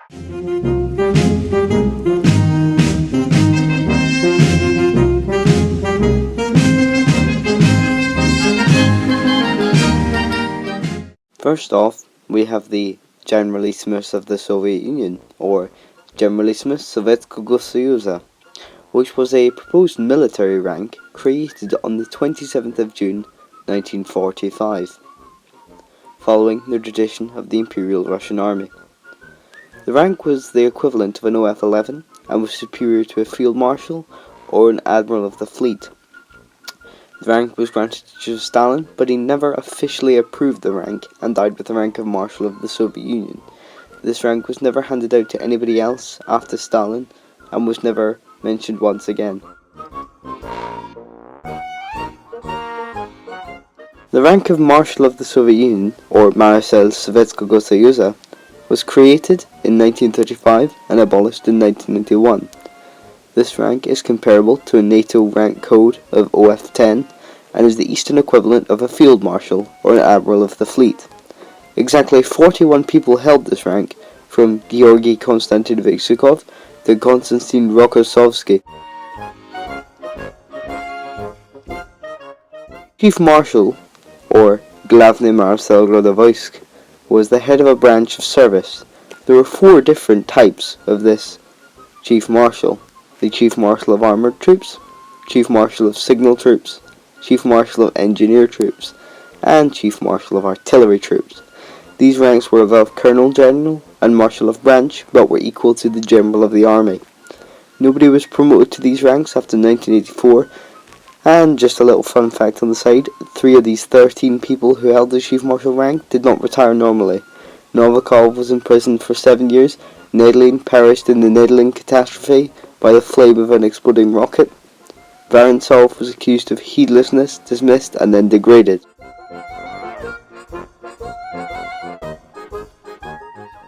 First off, we have the Generalissimo of the Soviet Union, or Generalissimo Sovetskого Soyuza, which was a proposed military rank created on the 27th of June 1945, following the tradition of the Imperial Russian Army. The rank was the equivalent of an OF-11 and was superior to a Field Marshal or an Admiral of the Fleet. The rank was granted to Joseph Stalin, but he never officially approved the rank and died with the rank of Marshal of the Soviet Union. This rank was never handed out to anybody else after Stalin and was never mentioned once again. The rank of Marshal of the Soviet Union, or Marshal Sovetskого Soyuza, was created in 1935 and abolished in 1991. This rank is comparable to a NATO rank code of OF-10 and is the Eastern equivalent of a Field Marshal or an Admiral of the Fleet. Exactly 41 people held this rank, from Georgy Konstantinovich Zhukov to Konstantin Rokossovsky. Chief Marshal, or Glavny Marshal Rodovoysk, was the head of a branch of service. There were 4 different types of this Chief Marshal: the Chief Marshal of Armoured Troops, Chief Marshal of Signal Troops, Chief Marshal of Engineer Troops, and Chief Marshal of Artillery Troops. These ranks were above Colonel General and Marshal of Branch, but were equal to the General of the Army. Nobody was promoted to these ranks after 1984, and just a little fun fact on the side, 3 of these 13 people who held the Chief Marshal rank did not retire normally. Novikov was imprisoned for 7 years, Nedlin perished in the Nedlin catastrophe by the flame of an exploding rocket, Vorontsov was accused of heedlessness, dismissed, and then degraded.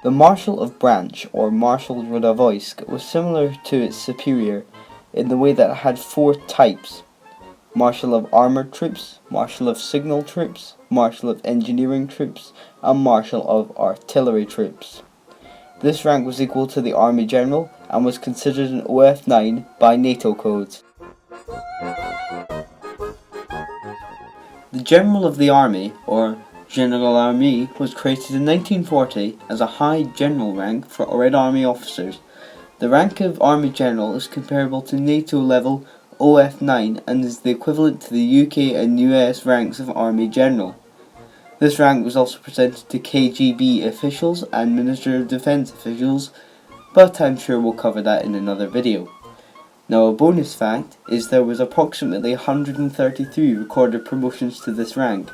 The Marshal of Branch, or Marshal Rodovoysk, was similar to its superior in the way that it had 4 types: Marshal of Armoured Troops, Marshal of Signal Troops, Marshal of Engineering Troops, and Marshal of Artillery Troops. This rank was equal to the Army General and was considered an OF-9 by NATO codes. The General of the Army, or Generalissimo, was created in 1940 as a high general rank for Red Army officers. The rank of Army General is comparable to NATO level OF-9 and is the equivalent to the UK and US ranks of Army General. This rank was also presented to KGB officials and Minister of Defense officials, but I'm sure we'll cover that in another video. Now, a bonus fact is there was approximately 133 recorded promotions to this rank.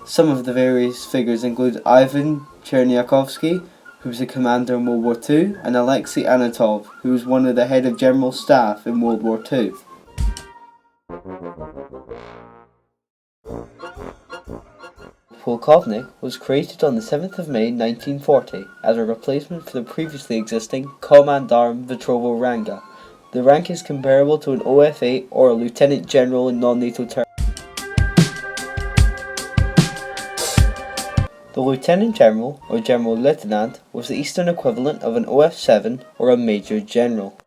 Some of the various figures include Ivan Cherniakovsky, who was a commander in World War II, and Alexei Anatov, who was one of the head of General Staff in World War II. Polkovnik was created on the 7th of May 1940 as a replacement for the previously existing Komandar Vetrovo Ranga. The rank is comparable to an OF-8 or a Lieutenant General in non-NATO terms. The Lieutenant General, or General Lieutenant, was the Eastern equivalent of an OF-7 or a Major General.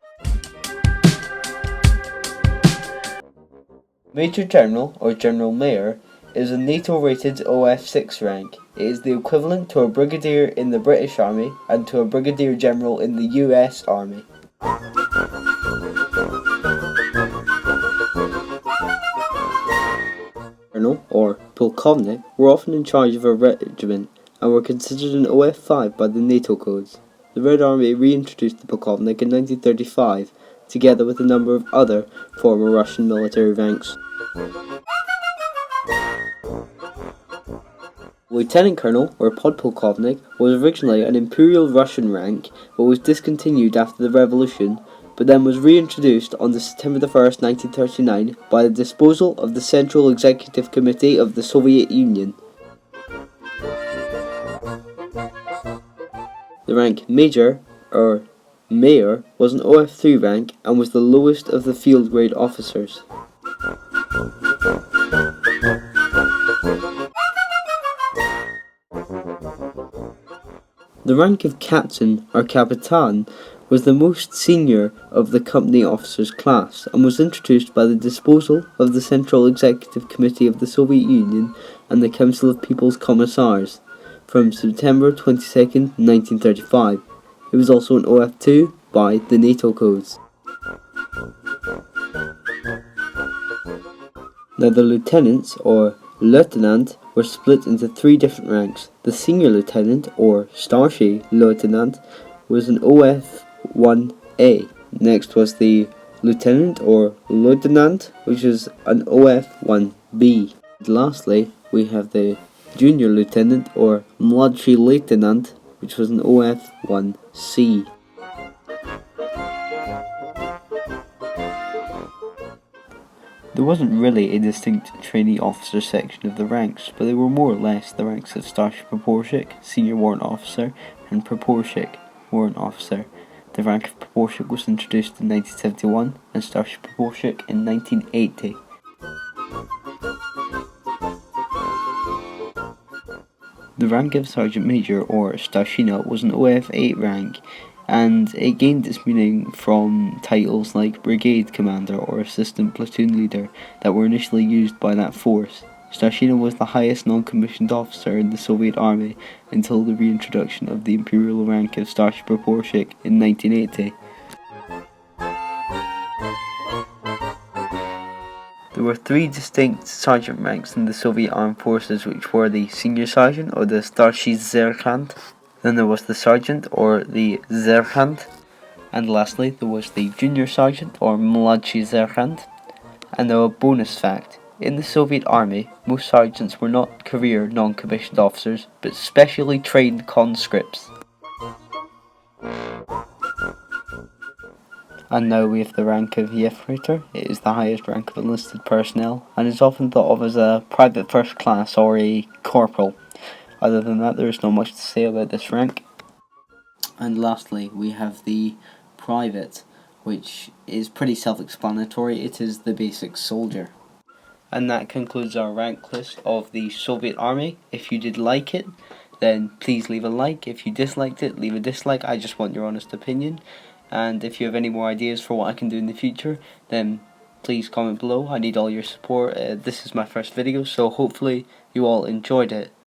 Major General, or General Mayor, is a NATO-rated OF-6 rank. It is the equivalent to a Brigadier in the British Army and to a Brigadier General in the US Army. Colonel, or Polkovnik, were often in charge of a regiment and were considered an OF-5 by the NATO codes. The Red Army reintroduced the Polkovnik in 1935, together with a number of other former Russian military ranks. Lieutenant Colonel, or Podpolkovnik, was originally an Imperial Russian rank, but was discontinued after the revolution, but then was reintroduced on September 1st, 1939 by the disposal of the Central Executive Committee of the Soviet Union. The rank Major, or Mayor, was an OF-3 rank and was the lowest of the field grade officers. The rank of captain or capitan was the most senior of the company officers class and was introduced by the disposal of the Central Executive Committee of the Soviet Union and the Council of People's Commissars from September 22nd, 1935. It was also an OF2 by the NATO codes. Now the lieutenants, or lieutenant, were split into three different ranks. The senior lieutenant, or starship lieutenant, was an OF1A. Next was the lieutenant, or lieutenant, which is an OF1B. And lastly, we have the junior lieutenant, or mladший lieutenant, which was an OF1C. There wasn't really a distinct trainee officer section of the ranks, but they were more or less the ranks of Starship Praporshchik, Senior Warrant Officer, and Praporshchik, Warrant Officer. The rank of Praporshchik was introduced in 1971 and Starship Praporshchik in 1980. The rank of Sergeant Major, or Starshina, was an OF8 rank, and it gained its meaning from titles like Brigade Commander or Assistant Platoon Leader that were initially used by that force. Starshina was the highest non-commissioned officer in the Soviet Army until the reintroduction of the imperial rank of Starship Praporshchik in 1980. There were three distinct sergeant ranks in the Soviet Armed Forces, which were the Senior Sergeant, or the Starshий Sergeant, then there was the Sergeant, or the Sergeant, and lastly there was the Junior Sergeant, or Mladший Sergeant. And now a bonus fact: in the Soviet Army, most sergeants were not career non-commissioned officers, but specially trained conscripts. And now we have the rank of Yefreitor. It is the highest rank of enlisted personnel, and is often thought of as a private first class or a corporal. Other than that, there is not much to say about this rank. And lastly, we have the private, which is pretty self-explanatory. It is the basic soldier. And that concludes our rank list of the Soviet Army. If you did like it, then please leave a like. If you disliked it, leave a dislike. I just want your honest opinion. And if you have any more ideas for what I can do in the future, then please comment below. I need all your support. This is my first video, so hopefully you all enjoyed it.